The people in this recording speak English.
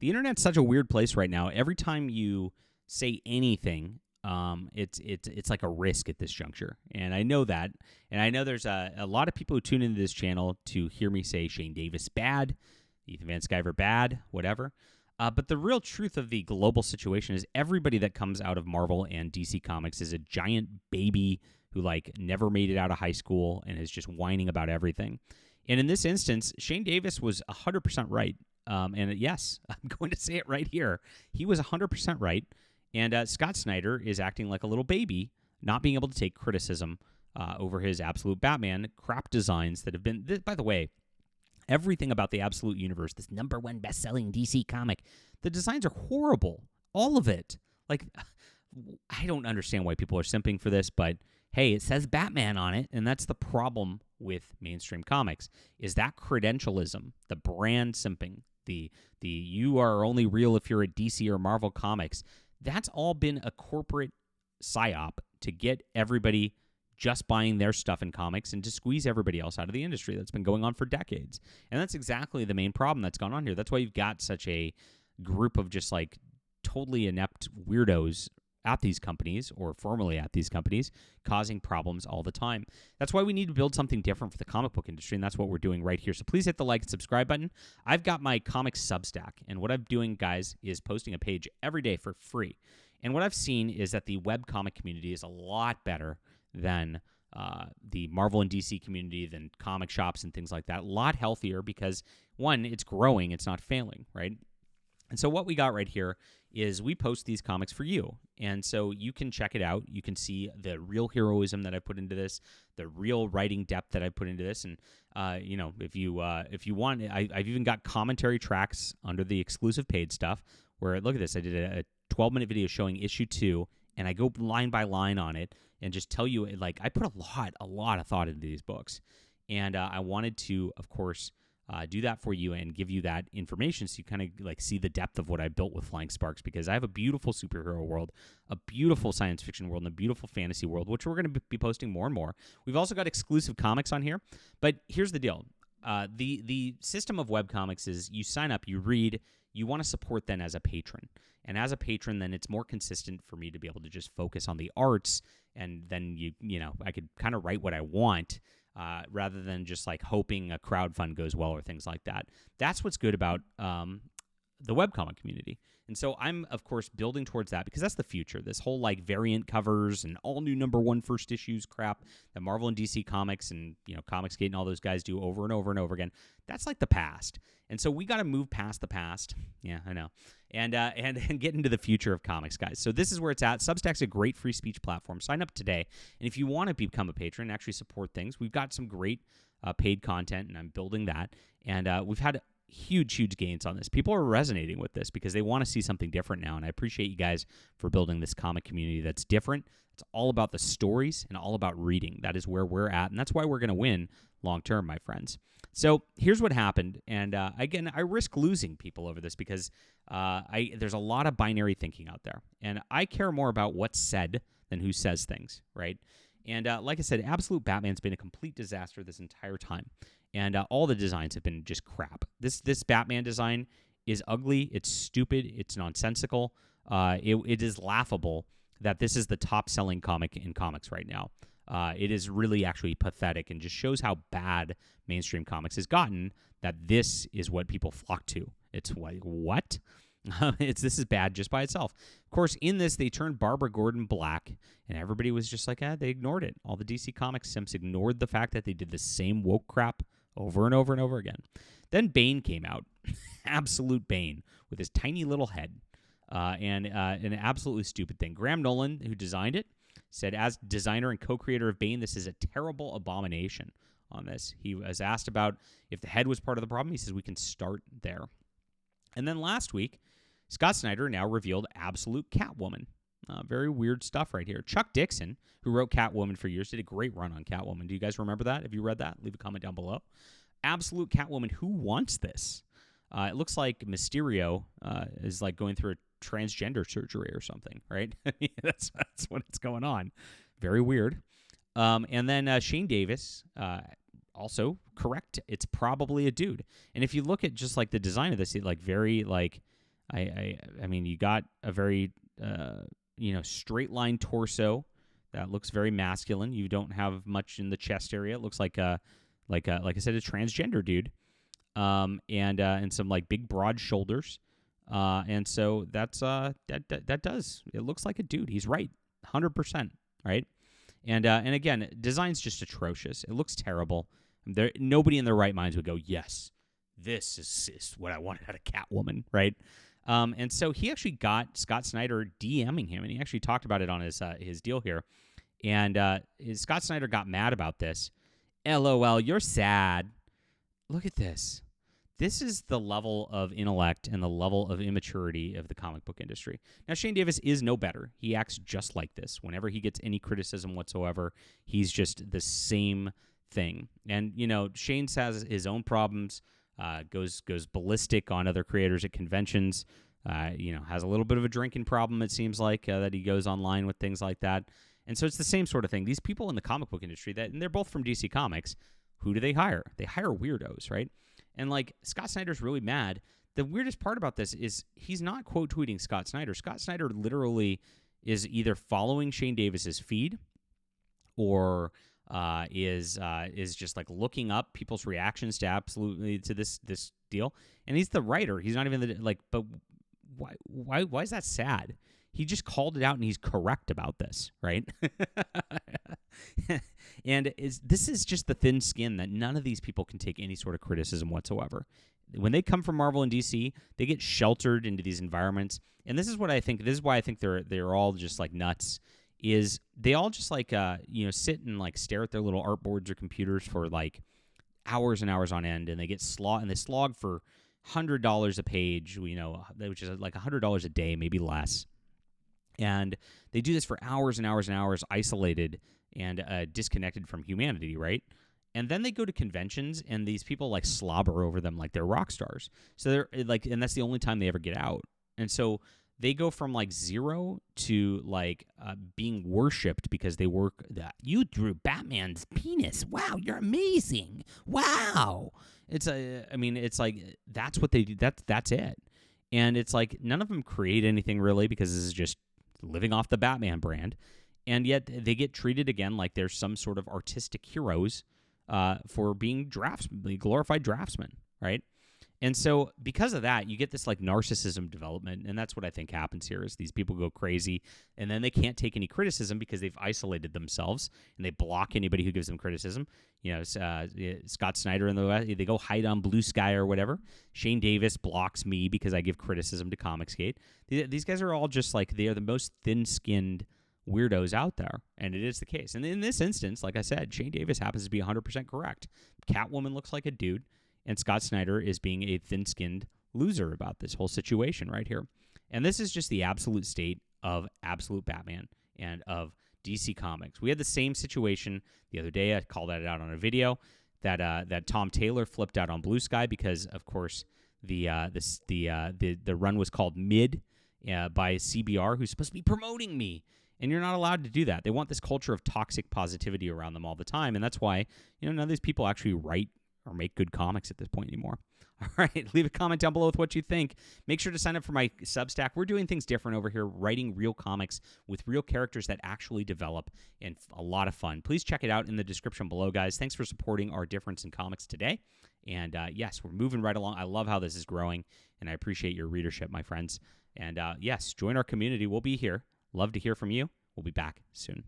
the internet's such a weird place right now. Every time you say anything, it's like a risk at this juncture, and I know that, and I know there's a lot of people who tune into this channel to hear me say Shane Davis bad, Ethan Van Sciver bad, whatever. But the real truth of the global situation is everybody that comes out of Marvel and DC Comics is a giant baby who like never made it out of high school and is just whining about everything. And in this instance, Shane Davis was 100% right. And yes, I'm going to say it right here. He was 100% right. And Scott Snyder is acting like a little baby, not being able to take criticism over his Absolute Batman crap designs that have been, by the way, everything about the Absolute Universe, this #1 best-selling DC comic, the designs are horrible. All of it. Like, I don't understand why people are simping for this, but hey, it says Batman on it, and that's the problem with mainstream comics, is that credentialism, the brand simping, the you are only real if you're a DC or Marvel Comics. That's all been a corporate psyop to get everybody just buying their stuff in comics and to squeeze everybody else out of the industry. That's been going on for decades. And that's exactly the main problem that's gone on here. That's why you've got such a group of just like totally inept weirdos at these companies, or formerly at these companies, causing problems all the time. That's why we need to build something different for the comic book industry, and that's what we're doing right here. So please hit the like and subscribe button. I've got my comics Substack, and what I'm doing, guys, is posting a page every day for free. And what I've seen is that the webcomic community is a lot better than the Marvel and DC community, than comic shops and things like that. A lot healthier because, one, it's growing, it's not failing, right? And so what we got right here is we post these comics for you. And so you can check it out. You can see the real heroism that I put into this, the real writing depth that I put into this. And, if you want, I've even got commentary tracks under the exclusive paid stuff where, look at this, I did a 12-minute video showing issue 2, and I go line by line on it and just tell you, like, I put a lot of thought into these books. And I wanted to, of course, do that for you and give you that information so you kind of like see the depth of what I built with Flying Sparks, because I have a beautiful superhero world, a beautiful science fiction world, and a beautiful fantasy world, which we're going to be posting more and more. We've also got exclusive comics on here, but here's the deal. The system of webcomics is you sign up, you read, you want to support then as a patron. And as a patron, then it's more consistent for me to be able to just focus on the arts, and then I could kind of write what I want, rather than just like hoping a crowdfund goes well or things like that. That's what's good about the webcomic community. And so I'm, of course, building towards that because that's the future. This whole like variant covers and all new #1 first issues crap that Marvel and DC Comics and Comicsgate and all those guys do over and over and over again. That's like the past. And so we got to move past the past. Yeah, I know. And get into the future of comics, guys. So this is where it's at. Substack's a great free speech platform. Sign up today. And if you want to become a patron and actually support things, we've got some great paid content, and I'm building that. And we've had huge gains on this. People are resonating with this because they want to see something different now, and I appreciate you guys for building this comic community that's different. It's all about the stories and all about reading. That is where we're at, and that's why we're going to win long term, my friends. So here's what happened, and again, I risk losing people over this because there's a lot of binary thinking out there, and I care more about what's said than who says things, right? And like I said, Absolute Batman's been a complete disaster this entire time. And all the designs have been just crap. This Batman design is ugly. It's stupid. It's nonsensical. It is laughable that this is the top-selling comic in comics right now. It is really actually pathetic and just shows how bad mainstream comics has gotten, that this is what people flock to. It's like, what? This is bad just by itself. Of course, in this, they turned Barbara Gordon black, and everybody was just like, they ignored it. All the DC Comics simps ignored the fact that they did the same woke crap over and over and over again. Then Bane came out, absolute Bane, with his tiny little head, and an absolutely stupid thing. Graham Nolan, who designed it, said, as designer and co-creator of Bane, this is a terrible abomination on this. He was asked about if the head was part of the problem. He says, we can start there. And then last week, Scott Snyder now revealed Absolute Catwoman. Very weird stuff right here. Chuck Dixon, who wrote Catwoman for years, did a great run on Catwoman. Do you guys remember that? Have you read that? Leave a comment down below. Absolute Catwoman, who wants this? It looks like Mysterio is like going through a transgender surgery or something, right? I mean, that's what's going on. Very weird. And then Shane Davis, also correct. It's probably a dude. And if you look at just like the design of this, it like very like I mean, you got a very straight line torso that looks very masculine. You don't have much in the chest area. It looks like like I said, a transgender dude. And some like big broad shoulders. And so that does. It looks like a dude. He's right, 100%. Right. And again, design's just atrocious. It looks terrible. Nobody in their right minds would go, yes, this is what I wanted out of Catwoman, right? And so he actually got Scott Snyder DMing him, and he actually talked about it on his deal here. And Scott Snyder got mad about this. LOL, you're sad. Look at this. This is the level of intellect and the level of immaturity of the comic book industry. Now, Shane Davis is no better. He acts just like this. Whenever he gets any criticism whatsoever, he's just the same thing. And, Shane has his own problems, goes ballistic on other creators at conventions, has a little bit of a drinking problem, it seems like, that he goes online with things like that. And so it's the same sort of thing. These people in the comic book industry, and they're both from DC Comics, who do they hire? They hire weirdos, right? And, like, Scott Snyder's really mad. The weirdest part about this is he's not quote tweeting Scott Snyder. Scott Snyder literally is either following Shane Davis's feed or is just like looking up people's reactions to this deal. And he's the writer. He's not even but why is that sad? He just called it out and he's correct about this, right? And this is just the thin skin that none of these people can take any sort of criticism whatsoever. When they come from Marvel and DC, they get sheltered into these environments. And this is what I think. This is why I think they're all just like nuts. Is they all just like sit and like stare at their little artboards or computers for like hours and hours on end, and they get they slog for $100 a page, which is like $100 a day, maybe less. And they do this for hours and hours and hours, isolated and disconnected from humanity, right? And then they go to conventions, and these people like slobber over them like they're rock stars. So they're like, and that's the only time they ever get out. And so they go from like zero to like being worshipped because they work. You drew Batman's penis. Wow, you're amazing. Wow. It's like that's what they do. That's it. And it's like none of them create anything really because this is just living off the Batman brand. And yet they get treated again like they're some sort of artistic heroes for being glorified draftsmen, right? And so because of that, you get this like narcissism development, and that's what I think happens here is these people go crazy, and then they can't take any criticism because they've isolated themselves, and they block anybody who gives them criticism. Scott Snyder and they go hide on Blue Sky or whatever. Shane Davis blocks me because I give criticism to Comicsgate. These guys are all just like they are the most thin-skinned weirdos out there, and it is the case. And in this instance, like I said, Shane Davis happens to be 100% correct. Catwoman looks like a dude. And Scott Snyder is being a thin-skinned loser about this whole situation right here. And this is just the absolute state of absolute Batman and of DC Comics. We had the same situation the other day. I called that out on a video that Tom Taylor flipped out on Blue Sky because, of course, the run was called Mid by CBR, who's supposed to be promoting me. And you're not allowed to do that. They want this culture of toxic positivity around them all the time. And that's why none of these people actually write or make good comics at this point anymore. All right, leave a comment down below with what you think. Make sure to sign up for my Substack. We're doing things different over here, writing real comics with real characters that actually develop, and a lot of fun. Please check it out in the description below, guys. Thanks for supporting our difference in comics today. And yes, we're moving right along. I love how this is growing, and I appreciate your readership, my friends. And yes, join our community. We'll be here. Love to hear from you. We'll be back soon.